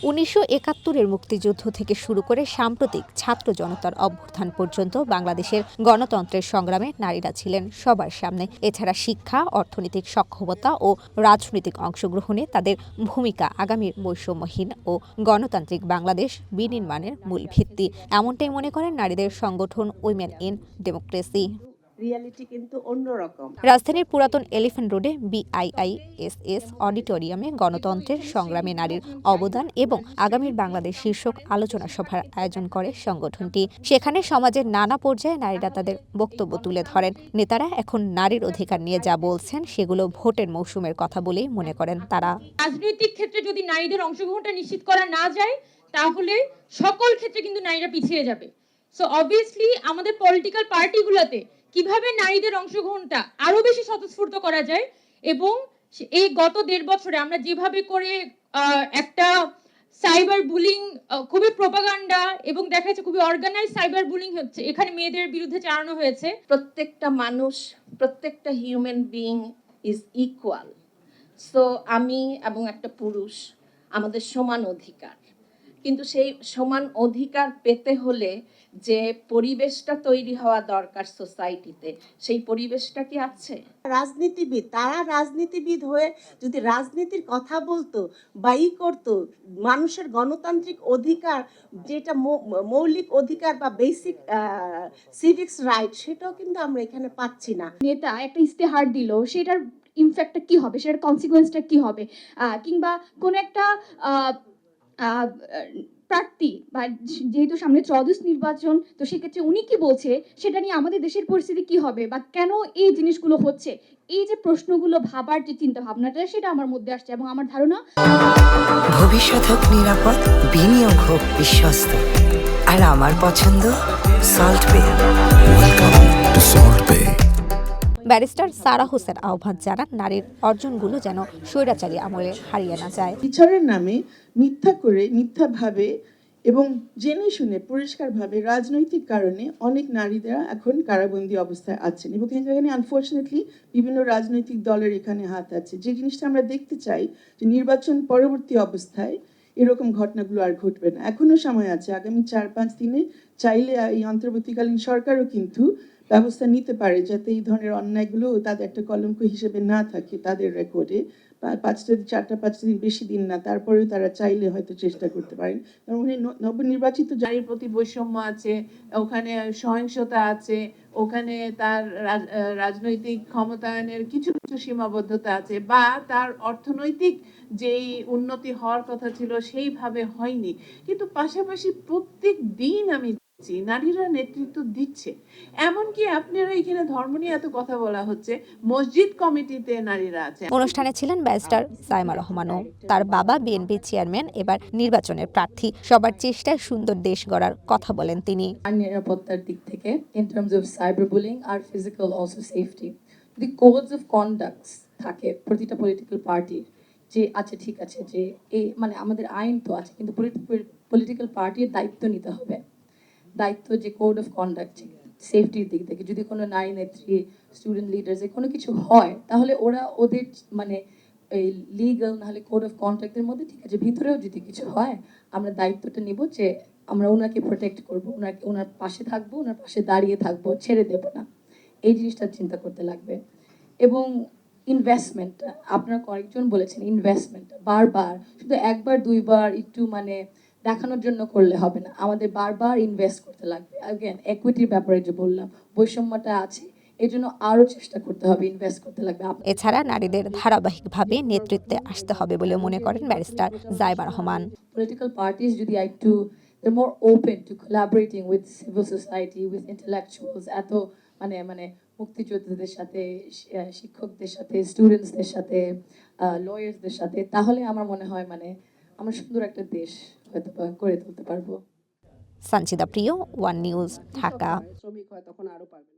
1971-এর মুক্তিযুদ্ধ থেকে শুরু করে সাম্প্রতিক ছাত্র জনতার অভ্যুত্থান পর্যন্ত বাংলাদেশের গণতন্ত্রের সংগ্রামে নারীরা ছিলেন সবার সামনে। এছাড়া শিক্ষা, অর্থনৈতিক সক্ষমতা ও রাজনৈতিক অংশগ্রহণে তাদের ভূমিকা আগামীর বৈষম্যহীন ও গণতান্ত্রিক বাংলাদেশ বিনির্মাণের মূল ভিত্তি। এমনটাই মনে করেন নারীদের সংগঠন উইমেন ইন ডেমোক্রেসি। রিয়ালিটি কিন্তু অন্যরকম। রাজধানীর পুরাতন এলিফ্যান্ট রোডে বিআইআইএসএস অডিটোরিয়ামে গণতন্ত্রের সংগ্রামে নারীর অবদান এবং আগামীর বাংলাদেশ শীর্ষক আলোচনা সভার আয়োজন করে সংগঠনটি। সেখানে সমাজের নানা পর্যায়ে নারীরা তাদের বক্তব্য তুলে ধরেন। নেতারা এখন নারীর অধিকার নিয়ে যা বলছেন সেগুলো ভোটের মৌসুমের কথা বলেই মনে করেন তারা। রাজনৈতিক ক্ষেত্রে যদি নারীদের অংশগ্রহণটা নিশ্চিত করা না যায় তাহলে সকল ক্ষেত্রে কিন্তু নারীরা পিছিয়ে যাবে। সো অবভিয়াসলি আমাদের পলিটিক্যাল পার্টিগুলোতে কিভাবে নারীদের অংশগ্রহণটা আরো বেশি স্বতঃস্ফূর্ত করা যায় এবং এই গত 1.5 বছরে আমরা যেভাবে করে একটা সাইবার বুলিং, খুবই প্রোপাগান্ডা এবং দেখা যাচ্ছে খুবই অর্গানাইজ সাইবার বুলিং হচ্ছে, এখানে মেয়েদের বিরুদ্ধে চালানো হয়েছে। প্রত্যেকটা মানুষ, প্রত্যেকটা human being is equal. So আমি এবং একটা পুরুষ আমাদের সমান অধিকার, কিন্তু সেই সমান অধিকার পেতে হলে যে পরিবেশটা তৈরি হওয়া দরকার সোসাইটিতে, সেই পরিবেশটা কি আছে? রাজনীতিবিদ, তারা রাজনীতিবিদ হয়ে যদি রাজনীতির কথা বলতো বা করতো, মানুষের গণতান্ত্রিক অধিকার যেটা মৌলিক অধিকার বা বেসিক সিভিক্স রাইট, সেটাও কিন্তু আমরা এখানে পাচ্ছি না। নেতা একটা ইস্তেহার দিল, সেটার ইমফ্যাক্টটা কি হবে, সেটার কনসিকুয়েন্সটা কি হবে, কিংবা কোন একটা প্রার্থী বা যেহেতু সামনে ত্রয়োদশ নির্বাচন, তো সেক্ষেত্রে উনি কি বলছে সেটা নিয়ে আমাদের দেশের পরিস্থিতি কি হবে বা কেন এই জিনিসগুলো হচ্ছে, এই যে প্রশ্নগুলো ভাবার যে চিন্তা ভাবনাটা, সেটা আমার মধ্যে আসছে এবং আমার ধারণা ভবিষ্যৎ হোক নিরাপদ, বিনিয়োগ হোক বিশ্বস্ত, আর আমার পছন্দ Salt Bay. Welcome to Salt Bay. Barrister Sara Hossain আহ্বান জানান নারীর অর্জনগুলো যেন স্বৈরাচারী আমলে হারিয়ে না যায়। বিচারের নামে মিথ্যাভাবে এবং জেনে শুনে পরিষ্কারভাবে রাজনৈতিক কারণে অনেক নারীরা এখন কারাবন্দী অবস্থায় আছেন এবং এখানে আনফর্চুনেটলি বিভিন্ন রাজনৈতিক দলের এখানে হাত আছে। যে জিনিসটা আমরা দেখতে চাই যে নির্বাচন পরবর্তী অবস্থায় এরকম ঘটনাগুলো আর ঘটবে না। এখনো সময় আছে, আগামী 4-5 দিনে চাইলে এই অন্তর্বর্তীকালীন সরকারও কিন্তু ব্যবস্থা নিতে পারে যাতে এই ধরনের অন্যায়গুলো তাদের একটা কলঙ্ক হিসেবে না থাকে তাদের রেকর্ডে। 4-5 দিন বেশি দিন না, তারপরেও তারা চাইলে হয়তো চেষ্টা করতে পারেন। কারণ নবনির্বাচিত নারীর প্রতি বৈষম্য আছে, ওখানে সহিংসতা আছে, ওখানে তার রাজনৈতিক ক্ষমতায়নের কিছু কিছু সীমাবদ্ধতা আছে, বা তার অর্থনৈতিক যেই উন্নতি হওয়ার কথা ছিল সেইভাবে হয়নি। কিন্তু পাশাপাশি প্রত্যেক দিন আমি নারীরা নেতৃত্ব দিচ্ছে। এমনকি আপনারা এখানে ধর্ম নিয়ে এত কথা বলা হচ্ছে, মসজিদ কমিটিতে নারীরা আছে। অনুষ্ঠানে ছিলেন ব্যারিস্টার সাইমা রহমানও। তার বাবা বিএনপি চেয়ারম্যান, এবার নির্বাচনের প্রার্থী। সবার চেষ্টায় সুন্দর দেশ গড়ার কথা বলেন তিনি। নিরাপত্তার দিক থেকে in terms of cyber bullying আর ফিজিক্যাল অলসো সেফটি, যদি কোডস অফ কন্ডাক্টস থাকে প্রতিটা পলিটিক্যাল পার্টির, যে আচ্ছা ঠিক আছে, যে এই মানে আমাদের আইন তো আছে, কিন্তু পলিটিক্যাল পার্টির দায়িত্ব নিতে হবে। দায়িত্ব যে কোড অফ কন্ডাক্ট সেফটির দিক থেকে যদি কোনো নারী নেত্রী, স্টুডেন্ট লিডার যে কোনো কিছু হয়, তাহলে ওরা ওদের মানে এই লিগাল নাহলে কোড অফ কন্ডাক্টের মধ্যে ঠিক আছে, ভিতরেও যদি কিছু হয় আমরা দায়িত্বটা নিব যে আমরা ওনাকে প্রোটেক্ট করবো, ওনার পাশে থাকবো, ওনার পাশে দাঁড়িয়ে থাকবো, ছেড়ে দেব না। এই জিনিসটা চিন্তা করতে লাগবে। এবং ইনভেস্টমেন্ট, আপনারা কয়েকজন বলেছেন ইনভেস্টমেন্ট, বারবার শুধু একবার দুইবার একটু মানে দেখানোর জন্য করলে হবে না, আমাদের বারবার ইনভেস্ট করতে লাগবে। अगेन ইকুইটির ব্যাপারে যে বললাম, বৈষম্যটা আছে, এই জন্য আরও চেষ্টা করতে হবে, ইনভেস্ট করতে লাগবে। এছাড়া নারীদের ধারাবাহিকভাবে নেতৃত্বে আসতে হবে বলে মনে করেন barrister Zaima Rahman. Political parties যদি একটু more open to collaborating with civil society, with intellectuals, এত মানে মুক্তিযোদ্ধাদের সাথে, শিক্ষকদের সাথে, স্টুডেন্টসদের সাথে, লয়ার্সদের সাথে, তাহলে আমার মনে হয় মানে আমরা সুন্দর একটা দেশ হয়তো গড়ে তুলতে পারবো। সঞ্চিতা প্রিয়, ওয়ান নিউজ, ঢাকা। শ্রমিক হয় তখন আরো পারবে।